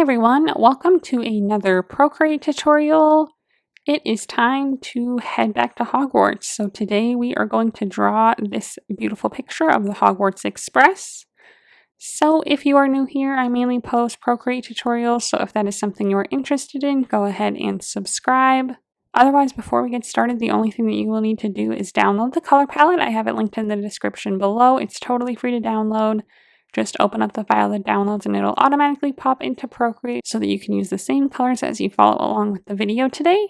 everyone, welcome to another Procreate tutorial. It is time to head back to Hogwarts. So today we are going to draw this beautiful picture of the Hogwarts Express. So if you are new here, I mainly post Procreate tutorials, so if that is something you're interested in, go ahead and subscribe. Otherwise, before we get started, the only thing that you will need to do is download the color palette. I have it linked in the description below. It's totally free to download. Just open up the file that downloads and it'll automatically pop into Procreate so that you can use the same colors as you follow along with the video today.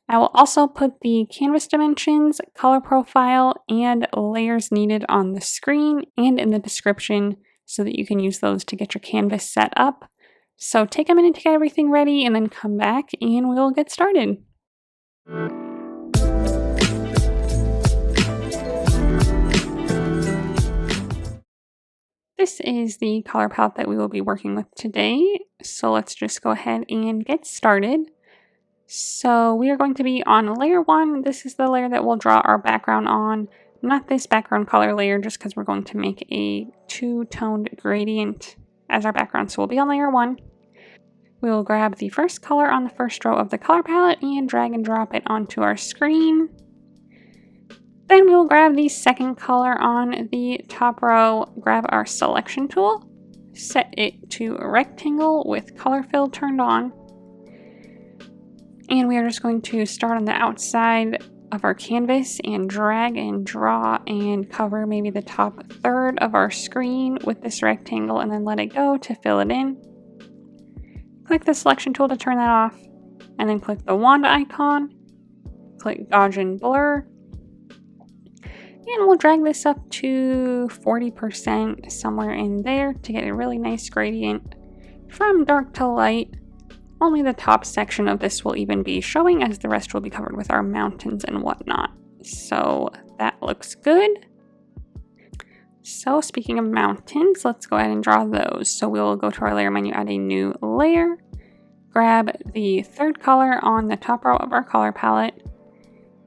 I will also put the canvas dimensions, color profile, and layers needed on the screen and in the description so that you can use those to get your canvas set up. So take a minute to get everything ready and then come back and we'll get started. This is the color palette that we will be working with today, so let's just go ahead and get started. So we are going to be on layer 1. This is the layer that we'll draw our background on, not this background color layer, just because we're going to make a two-toned gradient as our background, so we'll be on layer 1. We will grab the first color on the first row of the color palette and drag and drop it onto our screen. Then we'll grab the second color on the top row, grab our selection tool, set it to a rectangle with color fill turned on. And we are just going to start on the outside of our canvas and drag and draw and cover maybe the top third of our screen with this rectangle and then let it go to fill it in. Click the selection tool to turn that off, and then click the wand icon, click Gaussian blur. And we'll drag this up to 40%, somewhere in there, to get a really nice gradient from dark to light. Only the top section of this will even be showing, as the rest will be covered with our mountains and whatnot. So that looks good. So speaking of mountains, let's go ahead and draw those. So we'll go to our layer menu, add a new layer, grab the third color on the top row of our color palette,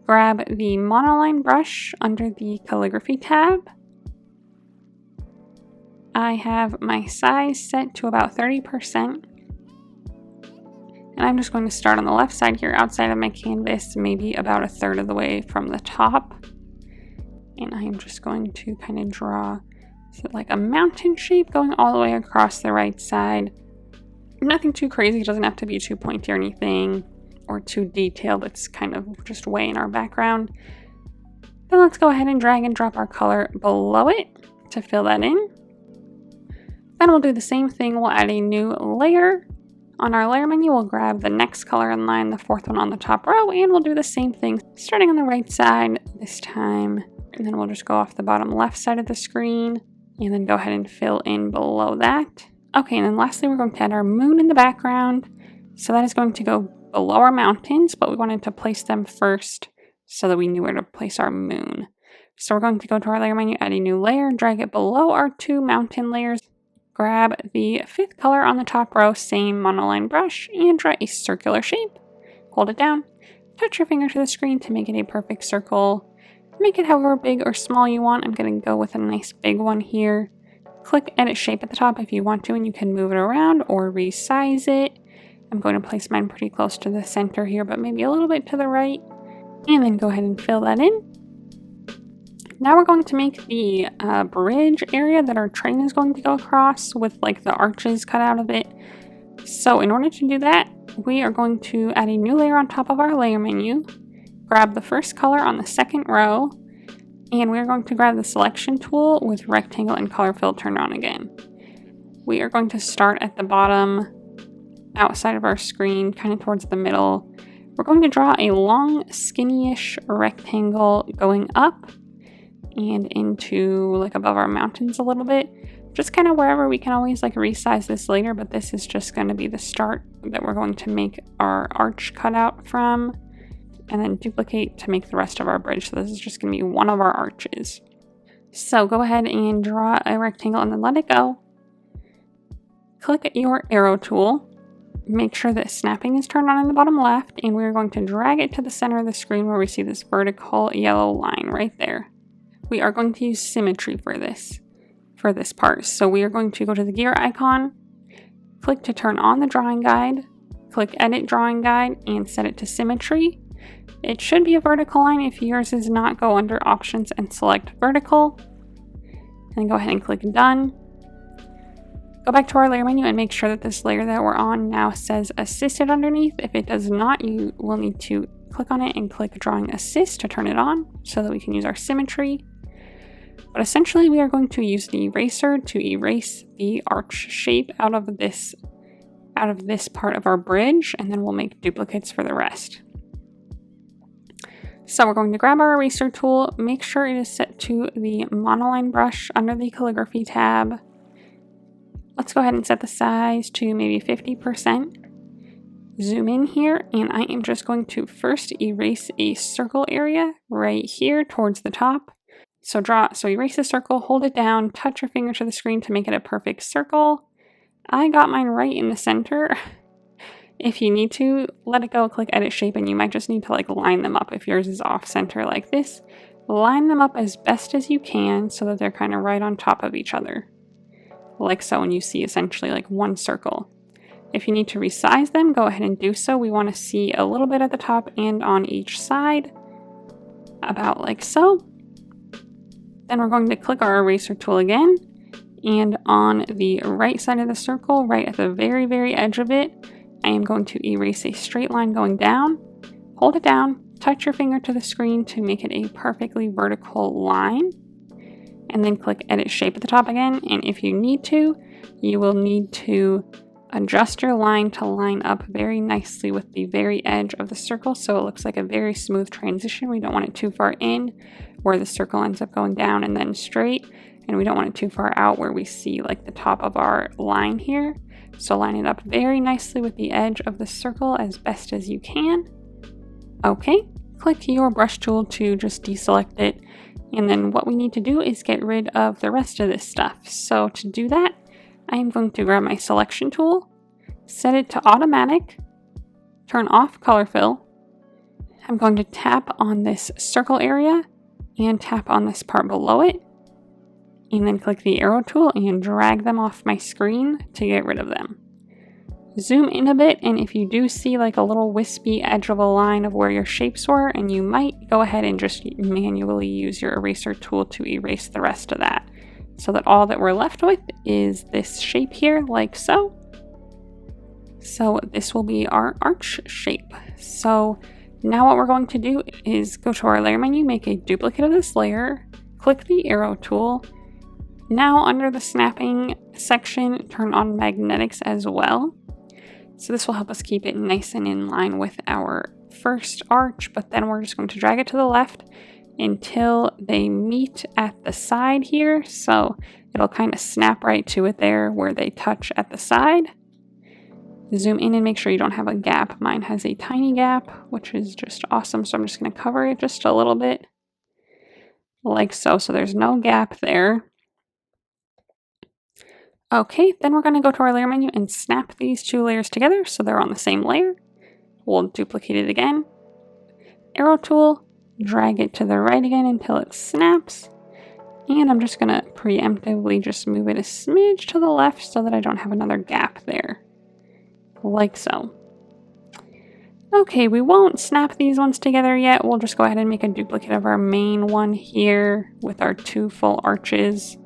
grab the monoline brush under the calligraphy tab. I have my size set to about 30%. And I'm just going to start on the left side here outside of my canvas, maybe about a third of the way from the top. And I'm just going to kind of draw like a mountain shape going all the way across the right side. Nothing too crazy, it doesn't have to be too pointy or anything, or too detailed. It's kind of just way in our background. Then let's go ahead and drag and drop our color below it to fill that in. Then we'll do the same thing. We'll add a new layer. On our layer menu, we'll grab the next color in line, the fourth one on the top row, and we'll do the same thing, starting on the right side this time. And then we'll just go off the bottom left side of the screen, and then go ahead and fill in below that. Okay, and then lastly, we're going to add our moon in the background. So that is going to go below our mountains, but we wanted to place them first so that we knew where to place our moon. So we're going to go to our layer menu, add a new layer, drag it below our two mountain layers, grab the fifth color on the top row, same monoline brush, and draw a circular shape. Hold it down, touch your finger to the screen to make it a perfect circle. Make it however big or small you want. I'm going to go with a nice big one here. Click Edit Shape at the top if you want to, and you can move it around or resize it. I'm going to place mine pretty close to the center here, but maybe a little bit to the right. And then go ahead and fill that in. Now we're going to make the bridge area that our train is going to go across with like the arches cut out of it. So in order to do that, we are going to add a new layer on top of our layer menu. Grab the first color on the second row. And we're going to grab the selection tool with rectangle and color fill turned on again. We are going to start at the bottom outside of our screen, kind of towards the middle. We're going to draw a long, skinny-ish rectangle going up and into like above our mountains a little bit. Just kind of wherever. We can always like resize this later, but this is just going to be the start that we're going to make our arch cutout from, and then duplicate to make the rest of our bridge. So this is just going to be one of our arches. So go ahead and draw a rectangle and then let it go. Click your arrow tool. Make sure that snapping is turned on in the bottom left, and we're going to drag it to the center of the screen where we see this vertical yellow line right there. We are going to use Symmetry for this part. So we are going to go to the gear icon, click to turn on the drawing guide, click Edit Drawing Guide, and set it to Symmetry. It should be a vertical line. If yours is not, go under Options and select Vertical. And go ahead and click Done. Go back to our layer menu and make sure that this layer that we're on now says Assisted underneath. If it does not, you will need to click on it and click Drawing Assist to turn it on so that we can use our symmetry. But essentially we are going to use the eraser to erase the arch shape out of this part of our bridge, and then we'll make duplicates for the rest. So we're going to grab our eraser tool, make sure it is set to the monoline brush under the calligraphy tab. Let's go ahead and set the size to maybe 50%. Zoom in here, and I am just going to first erase a circle area right here towards the top. So erase a circle, hold it down, touch your finger to the screen to make it a perfect circle. I got mine right in the center. If you need to let it go, click Edit Shape, and you might just need to like line them up. If yours is off center like this, line them up as best as you can so that they're kind of right on top of each other. Like so, and you see essentially like one circle. If you need to resize them, go ahead and do so. We want to see a little bit at the top and on each side, about like so. Then we're going to click our eraser tool again, and on the right side of the circle, right at the very, very edge of it, I am going to erase a straight line going down. Hold it down, touch your finger to the screen to make it a perfectly vertical line, and then click Edit Shape at the top again. And if you need to, you will need to adjust your line to line up very nicely with the very edge of the circle so it looks like a very smooth transition. We don't want it too far in where the circle ends up going down and then straight, and we don't want it too far out where we see like the top of our line here. So line it up very nicely with the edge of the circle as best as you can. Okay, click your brush tool to just deselect it. And then what we need to do is get rid of the rest of this stuff. So to do that, I am going to grab my selection tool, set it to automatic, turn off color fill. I'm going to tap on this circle area and tap on this part below it, and then click the arrow tool and drag them off my screen to get rid of them. Zoom in a bit, and if you do see like a little wispy edge of a line of where your shapes were, and you might go ahead and just manually use your eraser tool to erase the rest of that, so that all that we're left with is this shape here, like so. So this will be our arch shape. So now what we're going to do is go to our layer menu, make a duplicate of this layer, click the arrow tool. Now under the snapping section, turn on magnetics as well. So this will help us keep it nice and in line with our first arch, but then we're just going to drag it to the left until they meet at the side here. So it'll kind of snap right to it there where they touch at the side. Zoom in and make sure you don't have a gap. Mine has a tiny gap, which is just awesome. So I'm just going to cover it just a little bit like so. So there's no gap there. Okay, then we're going to go to our layer menu and snap these two layers together so they're on the same layer. We'll duplicate it again. Arrow tool, drag it to the right again until it snaps. And I'm just going to preemptively just move it a smidge to the left so that I don't have another gap there. Like so. Okay, we won't snap these ones together yet. We'll just go ahead and make a duplicate of our main one here with our two full arches.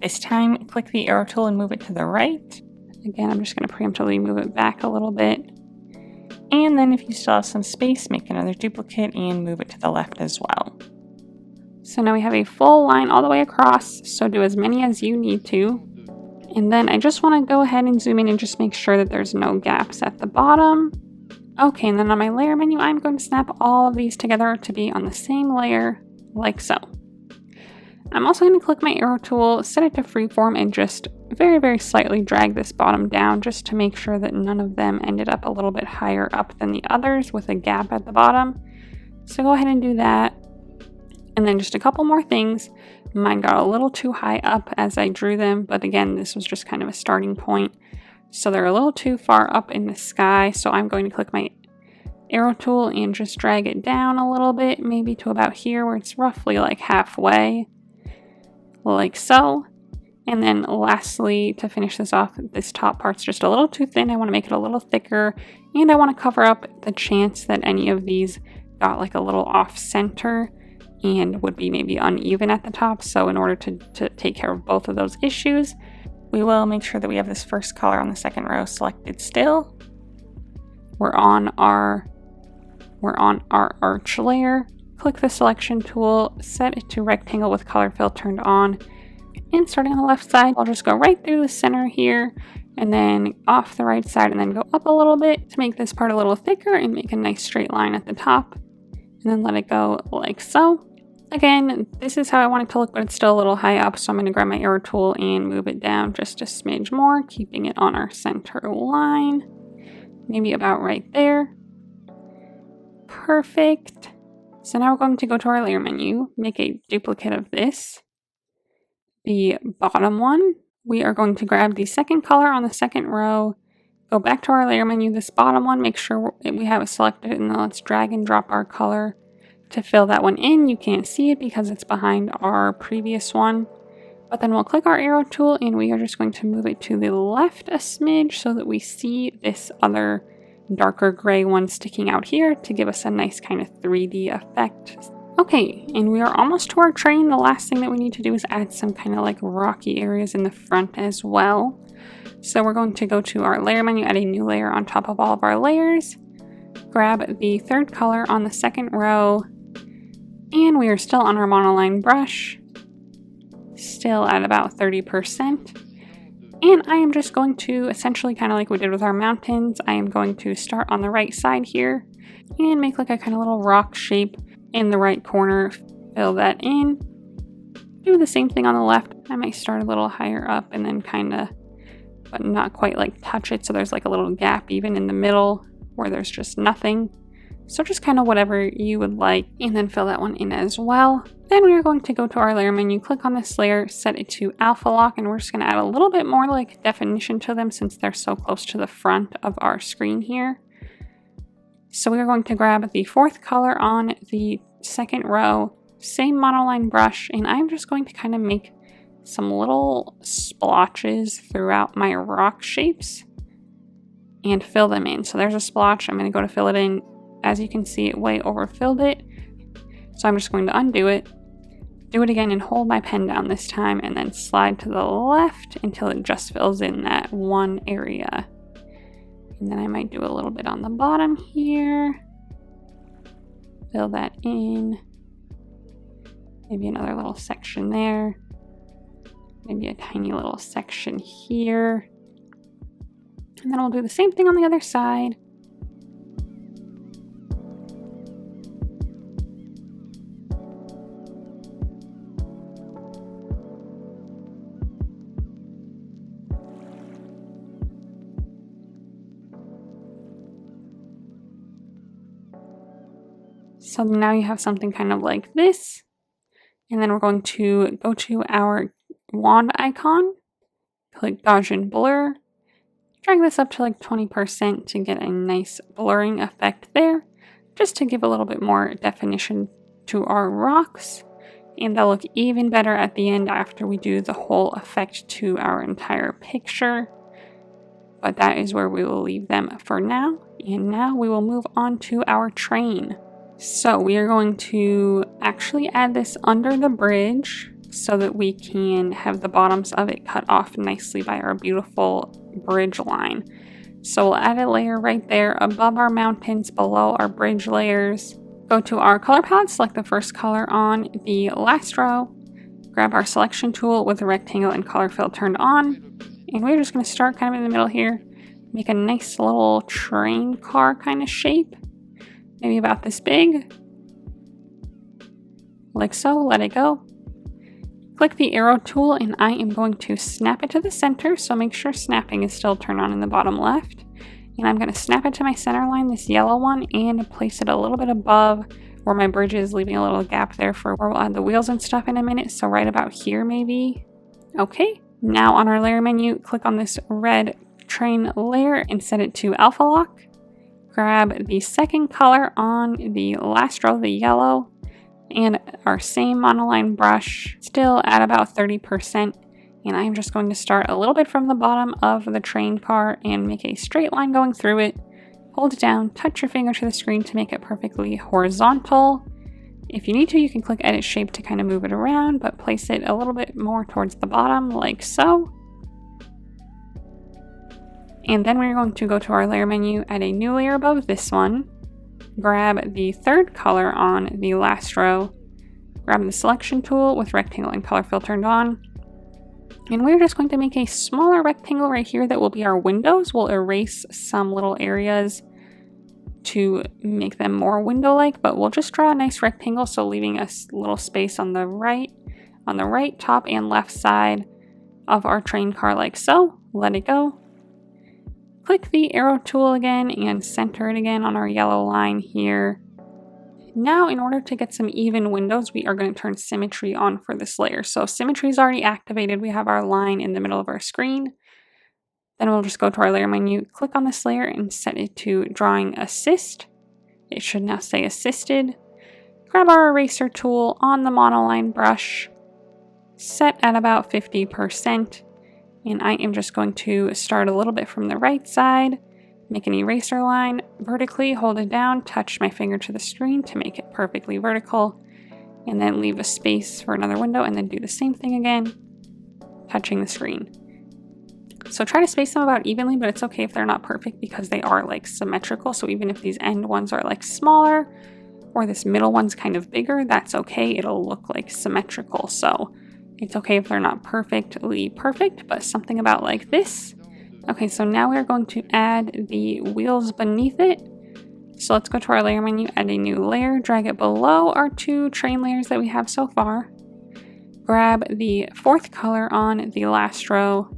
This time, click the arrow tool and move it to the right. Again, I'm just going to preemptively move it back a little bit. And then if you still have some space, make another duplicate and move it to the left as well. So now we have a full line all the way across, so do as many as you need to. And then I just want to go ahead and zoom in and just make sure that there's no gaps at the bottom. Okay, and then on my layer menu, I'm going to snap all of these together to be on the same layer, like so. I'm also going to click my arrow tool, set it to freeform, and just very, very slightly drag this bottom down just to make sure that none of them ended up a little bit higher up than the others with a gap at the bottom. So go ahead and do that. And then just a couple more things. Mine got a little too high up as I drew them, but again, this was just kind of a starting point. So they're a little too far up in the sky, so I'm going to click my arrow tool and just drag it down a little bit, maybe to about here where it's roughly like halfway. Like so. And then lastly, to finish this off, this top part's just a little too thin. I want to make it a little thicker, and I want to cover up the chance that any of these got like a little off center and would be maybe uneven at the top. So in order to take care of both of those issues, we will make sure that we have this first color on the second row selected still. We're on our arch layer. Click the selection tool, set it to rectangle with color fill turned on. And starting on the left side, I'll just go right through the center here and then off the right side and then go up a little bit to make this part a little thicker and make a nice straight line at the top. And then let it go like so. Again, this is how I want it to look, but it's still a little high up, so I'm going to grab my arrow tool and move it down just a smidge more, keeping it on our center line. Maybe about right there. Perfect. So now we're going to go to our layer menu, make a duplicate of this. The bottom one, we are going to grab the second color on the second row, go back to our layer menu, this bottom one, make sure we have it selected, and then let's drag and drop our color to fill that one in. You can't see it because it's behind our previous one, but then we'll click our arrow tool and we are just going to move it to the left a smidge so that we see this other darker gray one sticking out here to give us a nice kind of 3D effect. Okay, and we are almost to our train. The last thing that we need to do is add some kind of like rocky areas in the front as well. So we're going to go to our layer menu, add a new layer on top of all of our layers, grab the third color on the second row, and we are still on our monoline brush, still at about 30%. And I am just going to essentially kind of like we did with our mountains, I am going to start on the right side here and make like a kind of little rock shape in the right corner, fill that in. Do the same thing on the left. I might start a little higher up and then kind of, but not quite like touch it, so there's like a little gap even in the middle where there's just nothing. So just kind of whatever you would like, and then fill that one in as well. Then we are going to go to our layer menu, click on this layer, set it to alpha lock, and we're just going to add a little bit more like definition to them since they're so close to the front of our screen here. So we are going to grab the fourth color on the second row, same monoline brush, and I'm just going to kind of make some little splotches throughout my rock shapes and fill them in. So there's a splotch. I'm going to go to fill it in. As you can see, it way overfilled it. So I'm just going to undo it, do it again, and hold my pen down this time, and then slide to the left until it just fills in that one area. And then I might do a little bit on the bottom here. Fill that in. Maybe another little section there. Maybe a tiny little section here. And then we'll do the same thing on the other side. So now you have something kind of like this. And then we're going to go to our wand icon, click Gaussian blur, drag this up to like 20% to get a nice blurring effect there, just to give a little bit more definition to our rocks. And they'll look even better at the end after we do the whole effect to our entire picture. But that is where we will leave them for now. And now we will move on to our train. So we are going to actually add this under the bridge so that we can have the bottoms of it cut off nicely by our beautiful bridge line. So we'll add a layer right there above our mountains, below our bridge layers. Go to our color palette, select the first color on the last row, grab our selection tool with the rectangle and color fill turned on, and we're just going to start kind of in the middle here, make a nice little train car kind of shape. Maybe about this big, like so, let it go. Click the arrow tool and I am going to snap it to the center, so make sure snapping is still turned on in the bottom left. And I'm going to snap it to my center line, this yellow one, and place it a little bit above where my bridge is, leaving a little gap there for where we'll add the wheels and stuff in a minute, so right about here maybe. Okay, now on our layer menu, click on this red train layer and set it to alpha lock. Grab the second color on the last row, the yellow, and our same monoline brush, still at about 30%, And I'm just going to start a little bit from the bottom of the train car and make a straight line going through it. Hold it down, touch your finger to the screen to make it perfectly horizontal. If you need to, you can click edit shape to kind of move it around, but place it a little bit more towards the bottom like so. And then we're going to go to our layer menu, add a new layer above this one, grab the third color on the last row, grab the selection tool with rectangle and color fill turned on, and we're just going to make a smaller rectangle right here that will be our windows. We'll erase some little areas to make them more window-like, but we'll just draw a nice rectangle, so leaving a little space on the right top and left side of our train car like so. Let it go. Click the arrow tool again and center it again on our yellow line here. Now, in order to get some even windows, we are going to turn symmetry on for this layer. So symmetry is already activated. We have our line in the middle of our screen. Then we'll just go to our layer menu, click on this layer and set it to drawing assist. It should now say assisted. Grab our eraser tool on the monoline brush, set at about 50%. And I am just going to start a little bit from the right side. Make an eraser line vertically, hold it down, touch my finger to the screen to make it perfectly vertical, and then leave a space for another window, and then do the same thing again, touching the screen. So try to space them about evenly, but it's okay if they're not perfect because they are like symmetrical. So even if these end ones are like smaller or this middle one's kind of bigger, that's okay. It'll look like symmetrical. So it's okay if they're not perfectly perfect, but something about like this. Okay, so now we're going to add the wheels beneath it. So let's go to our layer menu, add a new layer, drag it below our two train layers that we have so far. Grab the fourth color on the last row.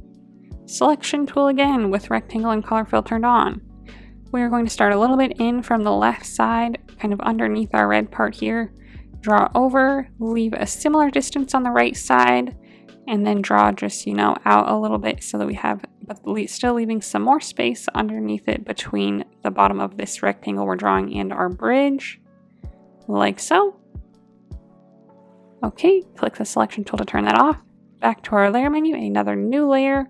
Selection tool again with rectangle and color fill turned on. We're going to start a little bit in from the left side, kind of underneath our red part here. Draw over, leave a similar distance on the right side, and then draw just, out a little bit so that we have, but still leaving some more space underneath it between the bottom of this rectangle we're drawing and our bridge, like so. Okay, click the selection tool to turn that off. Back to our layer menu, another new layer.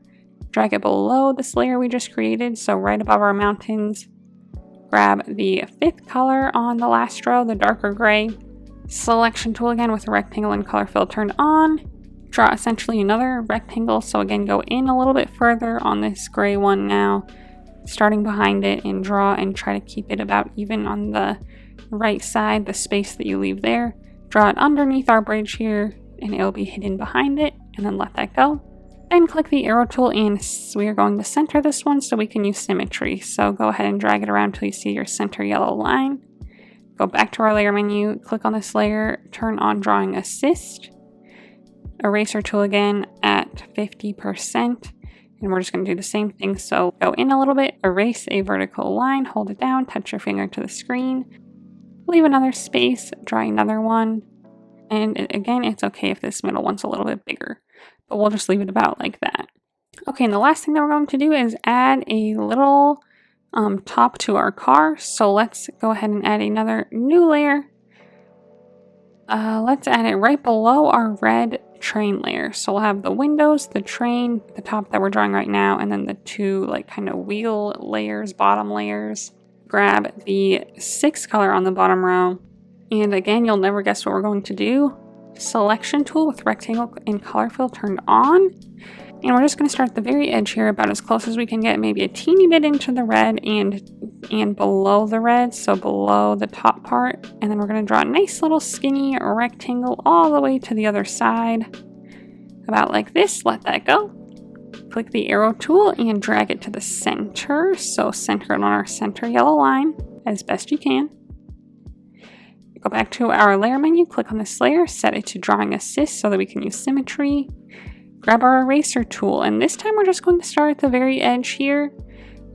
Drag it below this layer we just created, so right above our mountains. Grab the fifth color on the last row, the darker gray. Selection tool again with the rectangle and color fill turned on. Draw essentially another rectangle, so again go in a little bit further on this gray one now, starting behind it, and draw and try to keep it about even on the right side, the space that you leave there. Draw it underneath our bridge here and it'll be hidden behind it, and then let that go. Then click the arrow tool and we are going to center this one so we can use symmetry. So go ahead and drag it around until you see your center yellow line. Go back to our layer menu, click on this layer, turn on drawing assist. Eraser tool again at 50%, and we're just going to do the same thing. So go in a little bit, erase a vertical line, hold it down, touch your finger to the screen, leave another space, draw another one, and again, it's okay if this middle one's a little bit bigger, but we'll just leave it about like that. Okay, and the last thing that we're going to do is add a little top to our car. So let's go ahead and add another new layer. Let's add it right below our red train layer. So we'll have the windows, the train, the top that we're drawing right now, and then the two like kind of wheel layers, bottom layers. Grab the sixth color on the bottom row. And again, you'll never guess what we're going to do. Selection tool with rectangle and color fill turned on. And we're just going to start at the very edge here, about as close as we can get, maybe a teeny bit into the red and below the red, so below the top part. And then we're going to draw a nice little skinny rectangle all the way to the other side, about like this. Let that go. Click the arrow tool and drag it to the center, so center it on our center yellow line as best you can. Go back to our layer menu, click on this layer, set it to drawing assist so that we can use symmetry. Grab our eraser tool, and this time we're just going to start at the very edge here.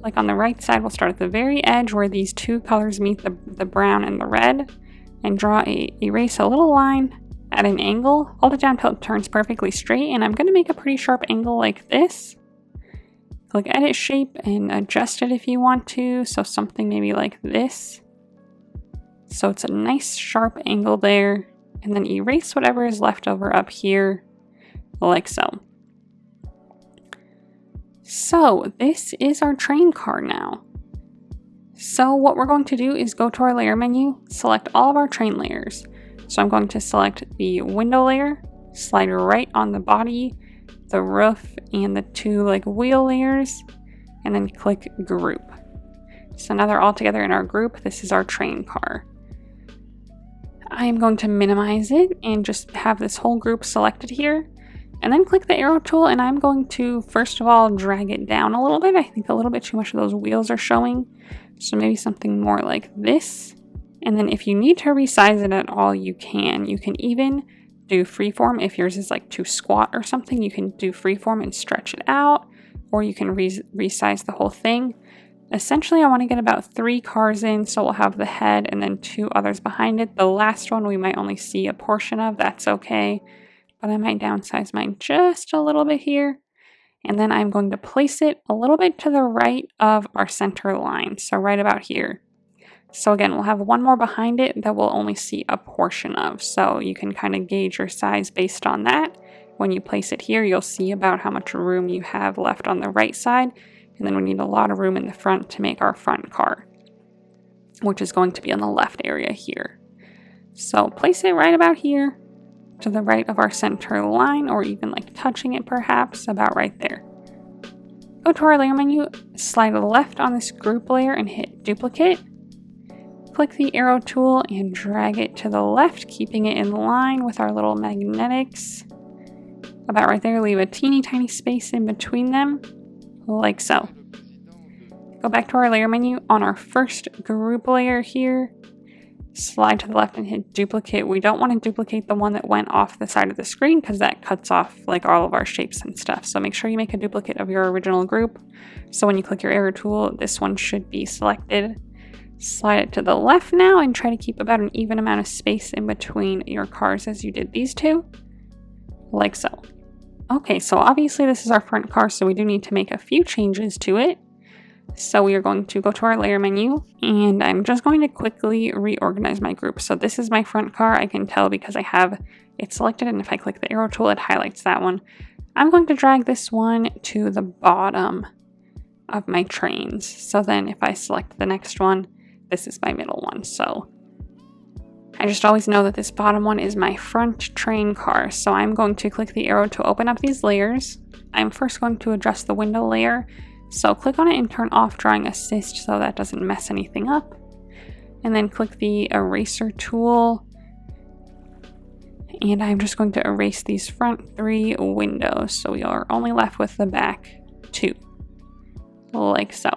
Like on the right side, we'll start at the very edge where these two colors meet, the brown and the red, and erase a little line at an angle. Hold it down until it turns perfectly straight, and I'm going to make a pretty sharp angle like this. Click edit shape and adjust it if you want to, so something maybe like this. So it's a nice sharp angle there, and then erase whatever is left over up here, like so. So this is our train car now. So what we're going to do is go to our layer menu, select all of our train layers. So I'm going to select the window layer, slide right on the body, the roof, and the two wheel layers, and then click group. So now they're all together in our group. This is our train car. I am going to minimize it and just have this whole group selected here, and then click the arrow tool, and I'm going to first of all drag it down a little bit. I think a little bit too much of those wheels are showing, so maybe something more like this. And then if you need to resize it at all, you can. You can even do freeform. If yours is too squat or something, you can do freeform and stretch it out, or you can resize the whole thing. Essentially, I want to get about 3 cars in, so we'll have the head and then 2 others behind it. The last one we might only see a portion of, that's okay, but I might downsize mine just a little bit here. And then I'm going to place it a little bit to the right of our center line, so right about here. So again, we'll have one more behind it that we'll only see a portion of, so you can kind of gauge your size based on that. When you place it here, you'll see about how much room you have left on the right side. And then we need a lot of room in the front to make our front car, which is going to be on the left area here. So place it right about here to the right of our center line, or even touching it perhaps, about right there. Go to our layer menu, slide left on this group layer and hit duplicate. Click the arrow tool and drag it to the left, keeping it in line with our little magnetics. About right there, leave a teeny tiny space in between them, like so. Go back to our layer menu on our first group layer here, slide to the left and hit duplicate. We don't want to duplicate the one that went off the side of the screen because that cuts off all of our shapes and stuff. So make sure you make a duplicate of your original group. So when you click your arrow tool, this one should be selected. Slide it to the left now and try to keep about an even amount of space in between your cars as you did these two, like so. Okay, so obviously this is our front car, so we do need to make a few changes to it. So we are going to go to our layer menu, and I'm just going to quickly reorganize my group. So this is my front car. I can tell because I have it selected, and if I click the arrow tool, it highlights that one. I'm going to drag this one to the bottom of my trains. So then if I select the next one, this is my middle one. So I just always know that this bottom one is my front train car. So I'm going to click the arrow to open up these layers. I'm first going to adjust the window layer. So click on it and turn off drawing assist so that doesn't mess anything up. And then click the eraser tool. And I'm just going to erase these front 3 windows. So we are only left with the back 2, like so.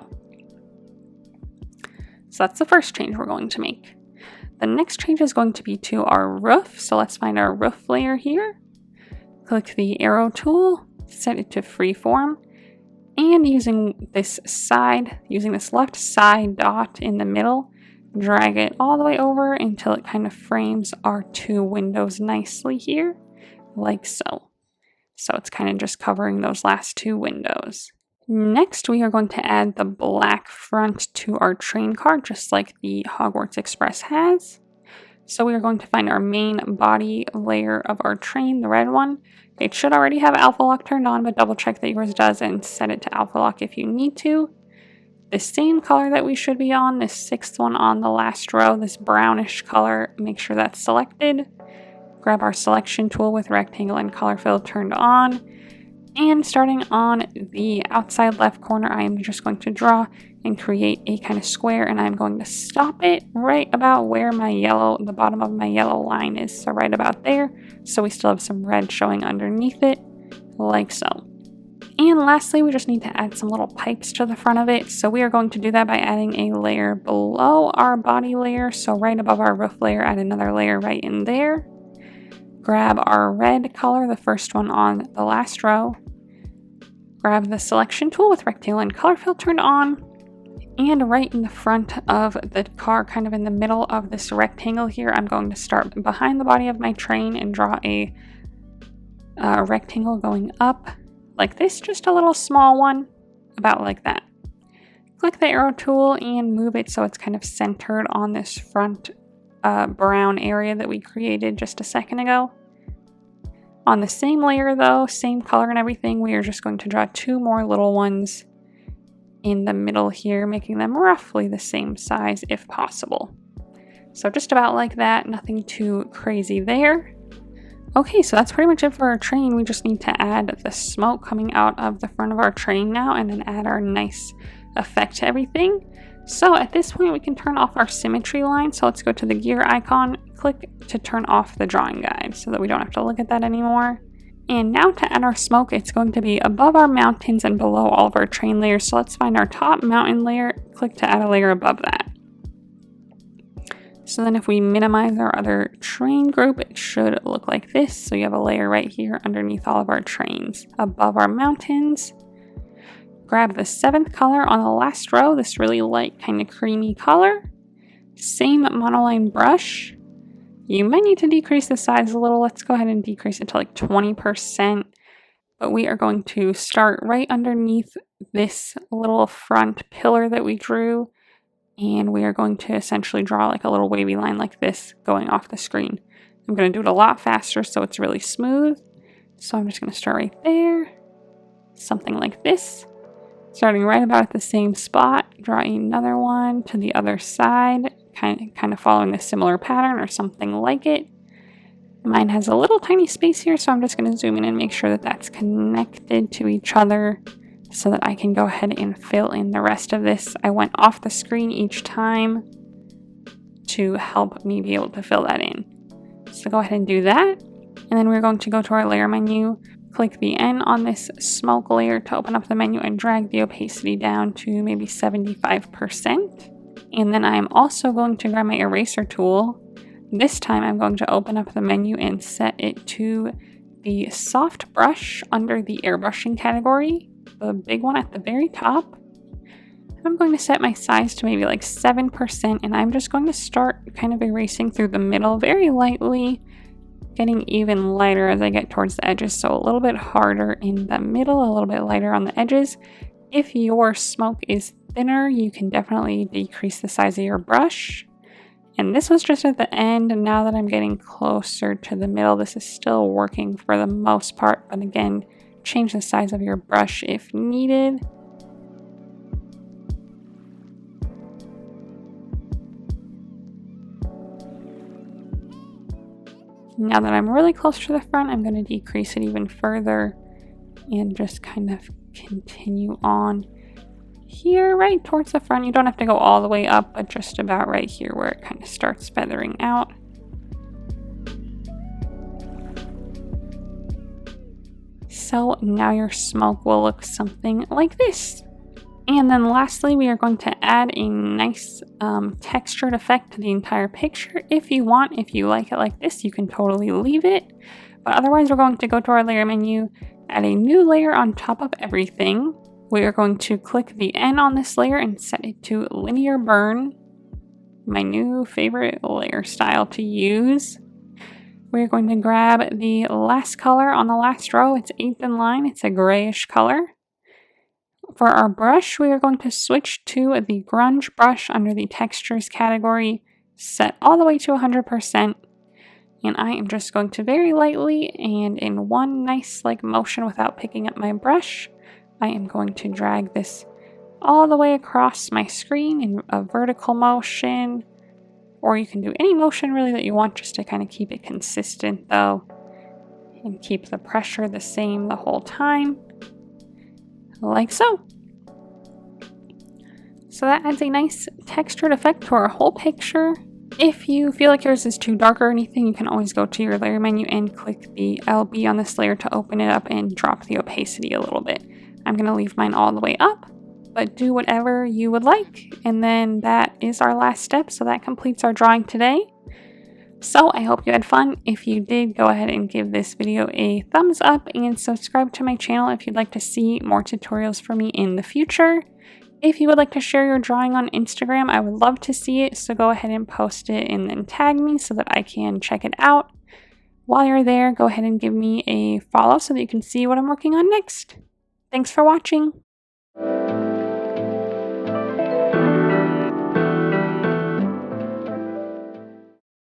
So that's the first change we're going to make. The next change is going to be to our roof. So let's find our roof layer here. Click the arrow tool, set it to freeform, and using this left side dot in the middle, drag it all the way over until it kind of frames our 2 windows nicely here, like so. So it's kind of just covering those last 2 windows. Next, we are going to add the black front to our train car, just like the Hogwarts Express has. So we are going to find our main body layer of our train, the red one. It should already have alpha lock turned on, but double check that yours does and set it to alpha lock if you need to. The same color that we should be on, this 6th one on the last row, this brownish color, make sure that's selected. Grab our selection tool with rectangle and color fill turned on. And starting on the outside left corner, I am just going to draw and create a kind of square, and I'm going to stop it right about where the bottom of my yellow line is, so right about there, so we still have some red showing underneath it, like so. And lastly, we just need to add some little pipes to the front of it, so we are going to do that by adding a layer below our body layer, so right above our roof layer, add another layer right in there. Grab our red color, the first one on the last row. Grab the selection tool with rectangle and color fill turned on. And right in the front of the car, kind of in the middle of this rectangle here, I'm going to start behind the body of my train and draw a rectangle going up like this, just a little small one, about like that. Click the arrow tool and move it so it's kind of centered on this front brown area that we created just a second ago. On the same layer though, same color and everything, we are just going to draw 2 more little ones in the middle here, making them roughly the same size if possible. So just about like that, nothing too crazy there. Okay, so that's pretty much it for our train. We just need to add the smoke coming out of the front of our train now and then add our nice effect to everything. So at this point we can turn off our symmetry line. So let's go to the gear icon, click to turn off the drawing guide so that we don't have to look at that anymore. And now to add our smoke, it's going to be above our mountains and below all of our train layers. So let's find our top mountain layer, click to add a layer above that. So then if we minimize our other train group, it should look like this. So you have a layer right here underneath all of our trains. Above our mountains, grab the 7th color on the last row, this really light kind of creamy color. Same monoline brush. You might need to decrease the size a little. Let's go ahead and decrease it to like 20%. But we are going to start right underneath this little front pillar that we drew. And we are going to essentially draw like a little wavy line like this going off the screen. I'm going to do it a lot faster so it's really smooth. So I'm just going to start right there. Something like this. Starting right about at the same spot. Drawing another one to the other side. Kind of following a similar pattern or something like it. Mine has a little tiny space here, so I'm just going to zoom in and make sure that that's connected to each other, so that I can go ahead and fill in the rest of this. I went off the screen each time to help me be able to fill that in. So go ahead and do that. And then we're going to go to our layer menu, click the N on this smoke layer to open up the menu and drag the opacity down to maybe 75%. And then I'm also going to grab my eraser tool. This time I'm going to open up the menu and set it to the soft brush under the airbrushing category. The big one at the very top. I'm going to set my size to maybe like 7%, and I'm just going to start kind of erasing through the middle very lightly, getting even lighter as I get towards the edges. So a little bit harder in the middle, a little bit lighter on the edges. If your smoke is thinner, you can definitely decrease the size of your brush. And this was just at the end, and now that I'm getting closer to the middle, this is still working for the most part, but again, change the size of your brush if needed. Now that I'm really close to the front, I'm going to decrease it even further and just kind of continue on here right towards the front. You don't have to go all the way up, but just about right here where it kind of starts feathering out. So now your smoke will look something like this. And then lastly, we are going to add a nice textured effect to the entire picture. If you want, if you like it like this, you can totally leave it. But otherwise, we're going to go to our layer menu, add a new layer on top of everything. We are going to click the N on this layer and set it to linear burn, my new favorite layer style to use. We're going to grab the last color on the last row. It's 8th in line. It's a grayish color. For our brush, we are going to switch to the grunge brush under the textures category, set all the way to 100%. And I am just going to very lightly and in one nice like motion without picking up my brush, I am going to drag this all the way across my screen in a vertical motion. Or you can do any motion really that you want, just to kind of keep it consistent though, and keep the pressure the same the whole time, like so. So that adds a nice textured effect to our whole picture. If you feel like yours is too dark or anything, you can always go to your layer menu and click the LB on this layer to open it up and drop the opacity a little bit. I'm going to leave mine all the way up, but do whatever you would like. And then that is our last step. So that completes our drawing today. So I hope you had fun. If you did, go ahead and give this video a thumbs up and subscribe to my channel if you'd like to see more tutorials from me in the future. If you would like to share your drawing on Instagram, I would love to see it. So go ahead and post it and then tag me so that I can check it out. While you're there, go ahead and give me a follow so that you can see what I'm working on next. Thanks for watching.